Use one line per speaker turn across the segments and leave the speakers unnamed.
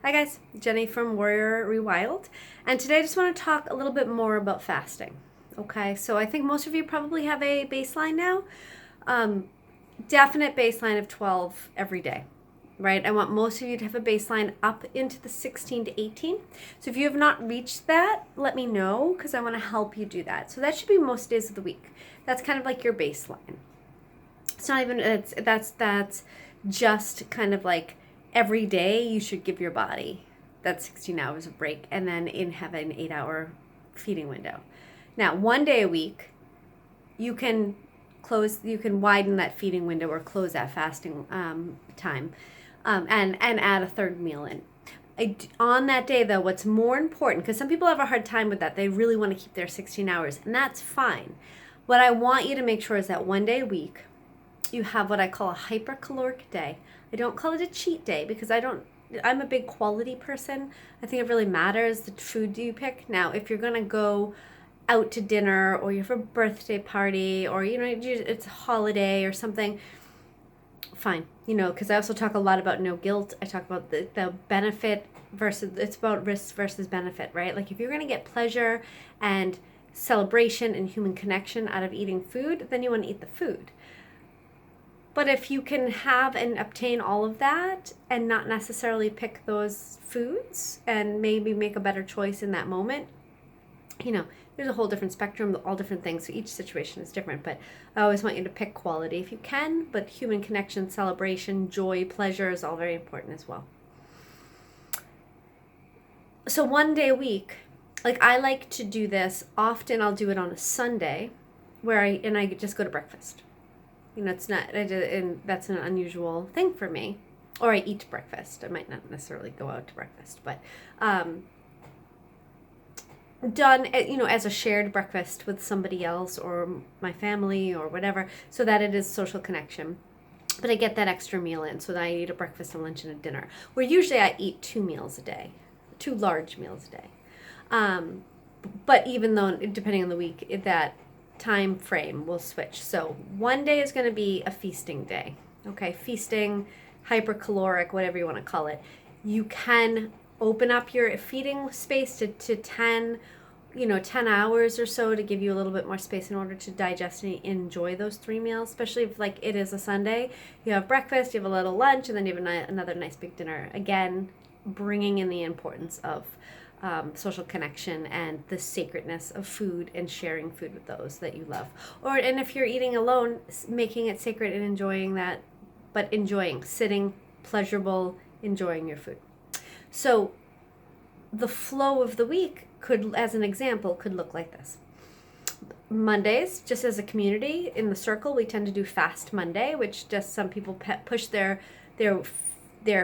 Hi guys, Jenny from Warrior Rewild, and today I just want to talk a little bit more about fasting. Okay, so I think most of you probably have a baseline now. Definite baseline of 12 every day, right? I want most of you to have a baseline up into the 16 to 18. So if you have not reached that, let me know because I want to help you do that. So that should be most days of the week. That's kind of like your baseline. It's not even, that's just kind of like every day you should give your body that 16 hours of break and then have an 8-hour feeding window. Now, one day a week, you can widen that feeding window or close that fasting time and add a third meal in. On that day, though, what's more important, because some people have a hard time with that, they really want to keep their 16 hours, and that's fine. What I want you to make sure is that one day a week, you have what I call a hypercaloric day. I don't call it a cheat day because I'm a big quality person. I think it really matters the food you pick. Now, if you're going to go out to dinner or you have a birthday party or, it's a holiday or something, fine. Because I also talk a lot about no guilt. I talk about the benefit it's about risk versus benefit, right? Like if you're going to get pleasure and celebration and human connection out of eating food, then you want to eat the food. But if you can have and obtain all of that and not necessarily pick those foods and maybe make a better choice in that moment, there's a whole different spectrum, all different things. So each situation is different. But I always want you to pick quality if you can. But human connection, celebration, joy, pleasure is all very important as well. So one day a week, like I like to do this. Often I'll do it on a Sunday where I just go to breakfast. It's not, and that's an unusual thing for me. Or I eat breakfast. I might not necessarily go out to breakfast, but done, as a shared breakfast with somebody else or my family or whatever, so that it is social connection. But I get that extra meal in, so that I eat a breakfast, a lunch, and a dinner. Where usually I eat 2 meals a day, 2 large meals a day. But even though, depending on the week, that time frame will switch. So one day is going to be a feasting day. Okay, feasting, hypercaloric, whatever you want to call it. You can open up your feeding space to 10 hours or so to give you a little bit more space in order to digest and enjoy those 3 meals, especially if like it is a Sunday. You have breakfast, you have a little lunch, and then you have another nice big dinner. Again, bringing in the importance of social connection and the sacredness of food and sharing food with those that you love. And if you're eating alone, making it sacred and enjoying that, but sitting, pleasurable, enjoying your food. So the flow of the week could, as an example, could look like this. Mondays, just as a community in the circle, we tend to do Fast Monday, which just some people push their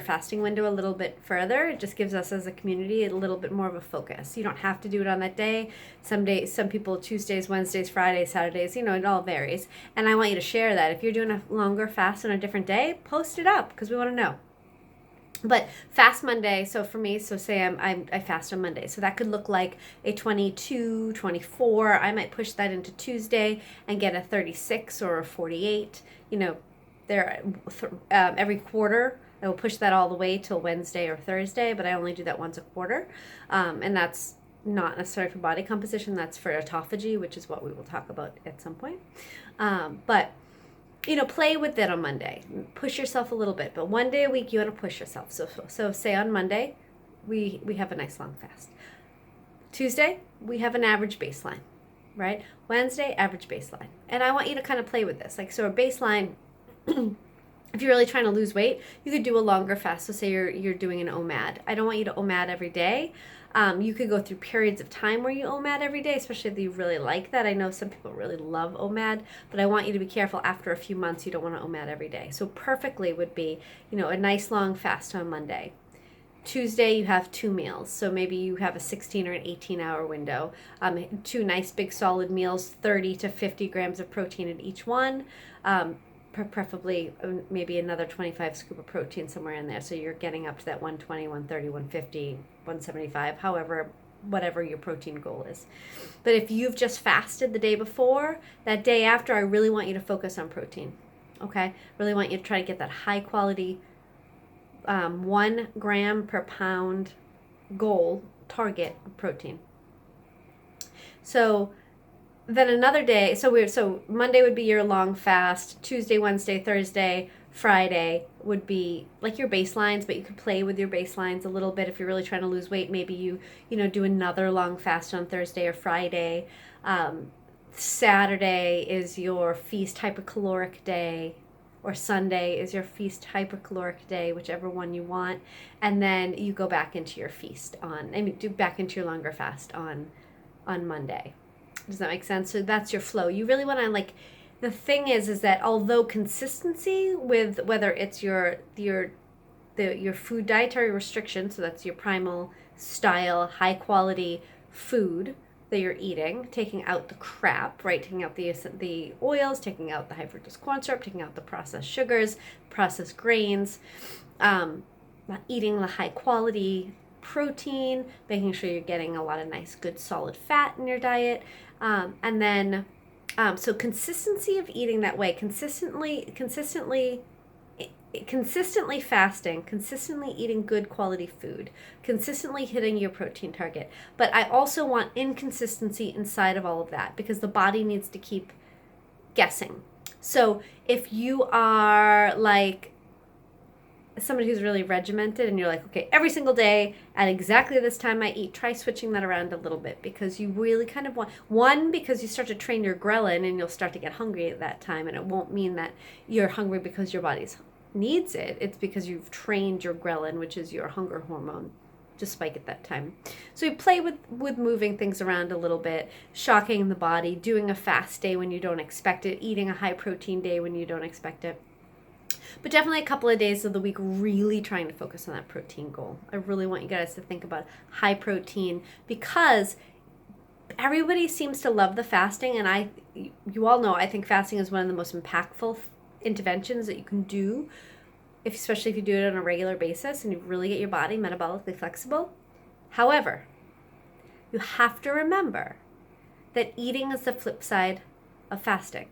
fasting window a little bit further. It just gives us as a community a little bit more of a focus. You don't have to do it on that day. Some days, some people, Tuesdays, Wednesdays, Fridays, Saturdays, it all varies. And I want you to share that. If you're doing a longer fast on a different day, post it up because we want to know. But Fast Monday, so for me, say I fast on Monday. So that could look like a 22, 24. I might push that into Tuesday and get a 36 or a 48. Every quarter, I will push that all the way till Wednesday or Thursday, but I only do that once a quarter. And that's not necessarily for body composition. That's for autophagy, which is what we will talk about at some point. But play with it on Monday. Push yourself a little bit, but one day a week you want to push yourself. So say on Monday, we have a nice long fast. Tuesday, we have an average baseline, right? Wednesday, average baseline. And I want you to kind of play with this. Like, so a baseline, if you're really trying to lose weight, you could do a longer fast. So say you're doing an OMAD. I don't want you to OMAD every day. You could go through periods of time where you OMAD every day, especially if you really like that. I know some people really love OMAD, but I want you to be careful. After a few months, you don't want to OMAD every day. So perfectly would be, a nice long fast on Monday. Tuesday, you have 2 meals. So maybe you have a 16 or an 18-hour window. 2 nice big solid meals, 30 to 50 grams of protein in each one. Preferably maybe another 25 scoop of protein somewhere in there. So you're getting up to that 120, 130, 150, 175, whatever your protein goal is. But if you've just fasted the day before, that day after, I really want you to focus on protein. Okay? Really want you to try to get that high quality 1 gram per pound goal target of protein. So then another day, so Monday would be your long fast, Tuesday, Wednesday, Thursday, Friday would be like your baselines, but you could play with your baselines a little bit if you're really trying to lose weight. Maybe you do another long fast on Thursday or Friday. Saturday is your feast hypercaloric day, or Sunday is your feast hypercaloric day, whichever one you want. And then you go back into your feast do back into your longer fast on Monday. Does that make sense? So that's your flow. You really want to the thing is that although consistency with whether it's your food dietary restriction, so that's your primal style, high quality food that you're eating, taking out the crap, right? Taking out the oils, taking out the high fructose corn syrup, taking out the processed sugars, processed grains, eating the high quality protein, making sure you're getting a lot of nice, good, solid fat in your diet, and then so consistency of eating that way, consistently fasting, consistently eating good quality food, consistently hitting your protein target. But I also want inconsistency inside of all of that because the body needs to keep guessing. So if you are like somebody who's really regimented and you're like, okay, every single day at exactly this time I eat, try switching that around a little bit because you really kind of want, because you start to train your ghrelin and you'll start to get hungry at that time, and it won't mean that you're hungry because your body needs it. It's because you've trained your ghrelin, which is your hunger hormone, to spike at that time. So you play with moving things around a little bit, shocking the body, doing a fast day when you don't expect it, eating a high protein day when you don't expect it. But definitely a couple of days of the week really trying to focus on that protein goal. I really want you guys to think about high protein because everybody seems to love the fasting, and you all know I think fasting is one of the most impactful interventions that you can do, especially if you do it on a regular basis and you really get your body metabolically flexible. However, you have to remember that eating is the flip side of fasting.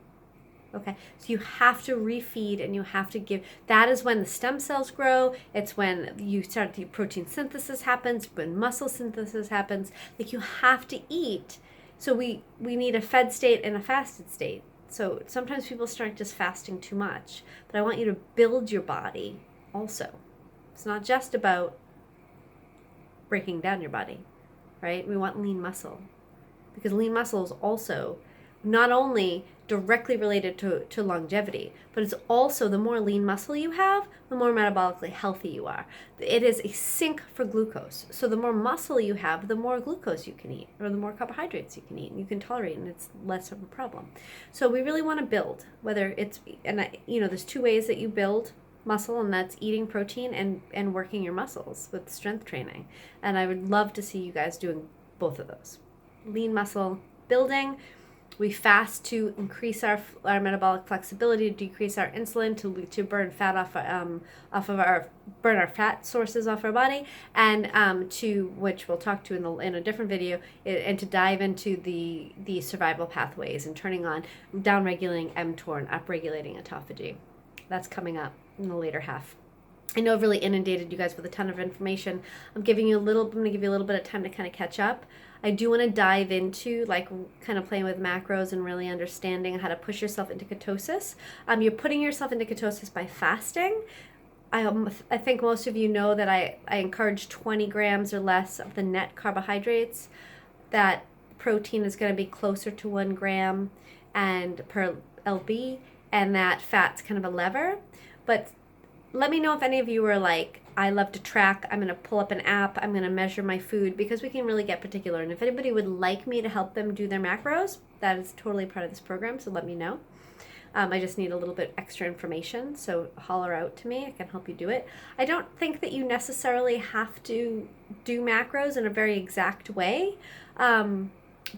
Okay, so you have to refeed and you have to give. That is when the stem cells grow. It's when you start the protein synthesis happens, when muscle synthesis happens. Like you have to eat. So we need a fed state and a fasted state. So sometimes people start just fasting too much, but I want you to build your body also. It's not just about breaking down your body, right? We want lean muscle because lean muscle is also not only directly related to longevity, but it's also the more lean muscle you have, the more metabolically healthy you are. It is a sink for glucose. So the more muscle you have, the more glucose you can eat, or the more carbohydrates you can eat, and you can tolerate, and it's less of a problem. So we really want to build, whether it's, there's 2 ways that you build muscle, and that's eating protein and working your muscles with strength training. And I would love to see you guys doing both of those. Lean muscle building. We fast to increase our metabolic flexibility, to decrease our insulin, to burn fat burn our fat sources off our body, and to which we'll talk to in a different video, and to dive into the survival pathways and turning on down-regulating mTOR and up-regulating autophagy. That's coming up in the later half. I know I've really inundated you guys with a ton of information. I'm going to give you a little bit of time to kind of catch up. I do want to dive into kind of playing with macros and really understanding how to push yourself into ketosis. You're putting yourself into ketosis by fasting. I think most of you know that I encourage 20 grams or less of the net carbohydrates. That protein is going to be closer to 1 gram and per lb, and that fat's kind of a lever. But let me know if any of you are like, I love to track, I'm going to pull up an app, I'm going to measure my food, because we can really get particular. And if anybody would like me to help them do their macros, that is totally part of this program, so let me know. I just need a little bit extra information, so holler out to me. I can help you do it. I don't think that you necessarily have to do macros in a very exact way,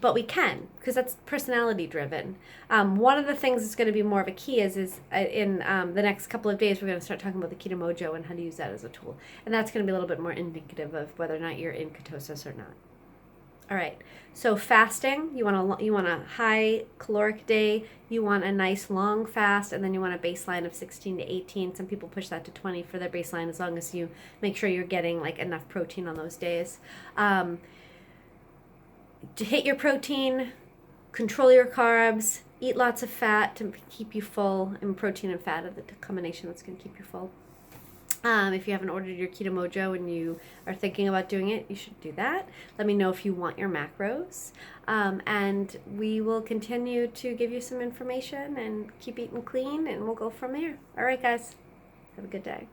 but we can, because that's personality driven. One of the things that's going to be more of a key is in the next couple of days, we're going to start talking about the Keto Mojo and how to use that as a tool. And that's going to be a little bit more indicative of whether or not you're in ketosis or not. All right. So fasting, you want a high caloric day, you want a nice long fast, and then you want a baseline of 16 to 18. Some people push that to 20 for their baseline, as long as you make sure you're getting like enough protein on those days. To hit your protein, control your carbs, eat lots of fat to keep you full, and protein and fat are the combination that's going to keep you full. If you haven't ordered your Keto Mojo and you are thinking about doing it, you should do that. Let me know if you want your macros. And we will continue to give you some information and keep eating clean, and we'll go from there. All right, guys. Have a good day.